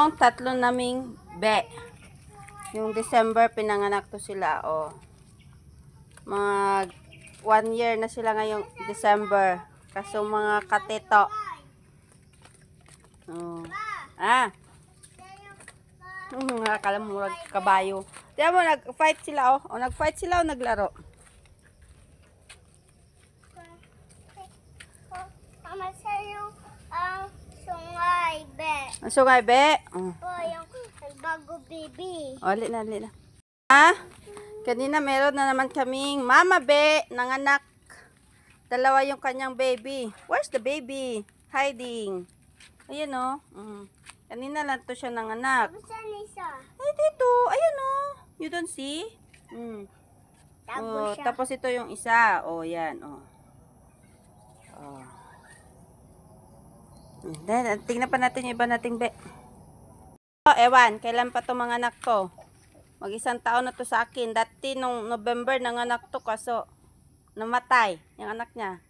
Yung tatlo naming be. Yung December, pinanganak to sila, oh. Mag 1 year na sila ngayong December. Kaso mga kateto. Oh. Akala mo kabayo. Tiyan mo, nag-fight sila, oh. O, nag-fight sila o naglaro? Mama, siya yung sungay, be. Ang sungay, be? Oh. Yung bago baby. Ulit na. Kanina meron na naman kaming mama, be, nanganak. Dalawa yung kanyang baby. Where's the baby? Hiding. Ayan, oh. Kanina lang to siya nanganak. Saan isa? Ay, dito. Ayan, oh. You don't see? Tago siya. Tapos ito yung isa. Oh, yan, oh. Then, tingnan pa natin yung iba nating be. Oh, ewan, kailan pa to mga anak to? Mag-1 taon na to sa akin. Dati nung November nanganak to, kaso namatay yung anak niya.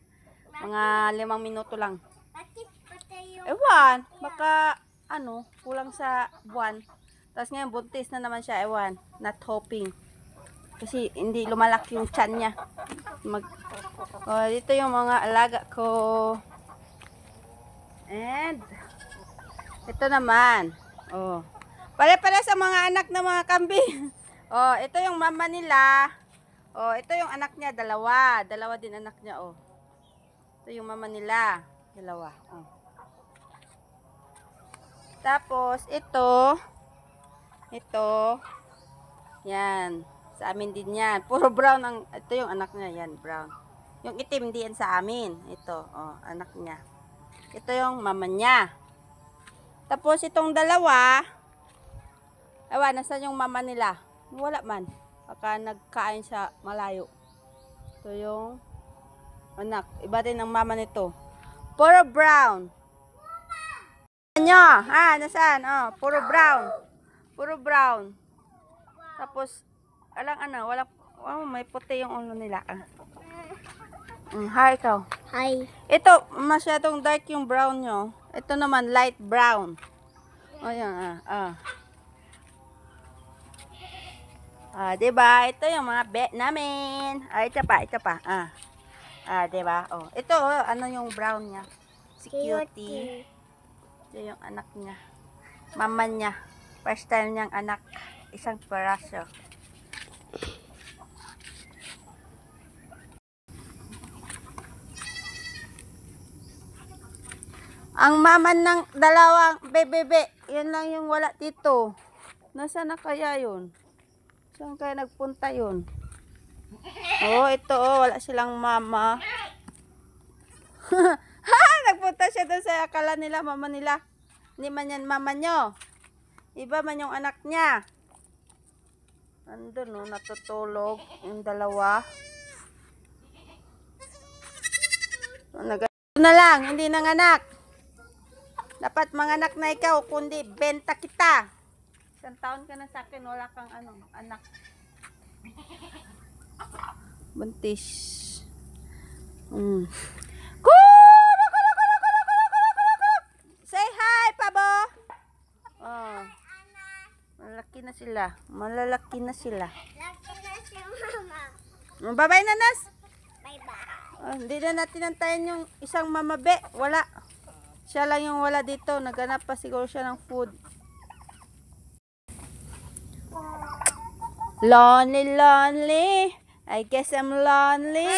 Mga 5 minuto lang. Bakit patay yung... Ewan, baka kulang sa buwan. Tapos ngayon buntis na naman siya, ewan. Not hoping. Kasi hindi lumalaki yung tiyan niya. Dito yung mga alaga ko. And ito naman. Oh. Pare-pare sa mga anak ng mga kambing. Oh, ito yung mama nila. Oh, ito yung anak niya, dalawa. Dalawa din anak niya, oh. Ito yung mama nila, dalawa. Oh. Tapos ito. Yan, sa amin din yan. Puro brown ito yung anak niya, yan, brown. Yung itim din sa amin. Ito, oh, anak niya. Ito yung mama niya. Tapos itong dalawa, ewan, nasan yung mama nila? Wala man. Baka nagkain sa malayo. Ito yung anak. Iba din ang mama nito. Puro brown. Nyo, nasaan? Oh, puro brown. Puro brown. Tapos, walang, may puti yung ulo nila. Hi, ikaw. Hi. Ito, masyadong dark yung brown nyo. Ito naman, light brown. O, yan, diba? Ito yung mga bet namin. Ito pa. Diba? Oh, ito, yung brown niya. Si Cutie. Ito yung anak niya. Mama niya. First time niyang anak. Isang peraso. Ang mama ng dalawang bebebe, yun lang yung wala dito. Nasaan na kaya yun? Saan kaya nagpunta yun? Oh, ito, wala silang mama. Nagpunta siya doon sa akala nila, mama nila. Hindi man yan mama nyo. Iba man yung anak niya. Andun, natutulog yung dalawa. Na lang, hindi nanganak. Dapat manganak na ikaw, kundi benta kita. 1 taon ka na sa akin, wala kang anak. Buntis. Say hi, Pabo. Oh. Malalaki na sila. Laki na si mama. Bye-bye, Nanas. Bye-bye. Hindi na natin antayin yung isang mamabe. Wala. Siya lang yung wala dito. Naghanap pa siguro siya ng food. Lonely. I guess I'm lonely.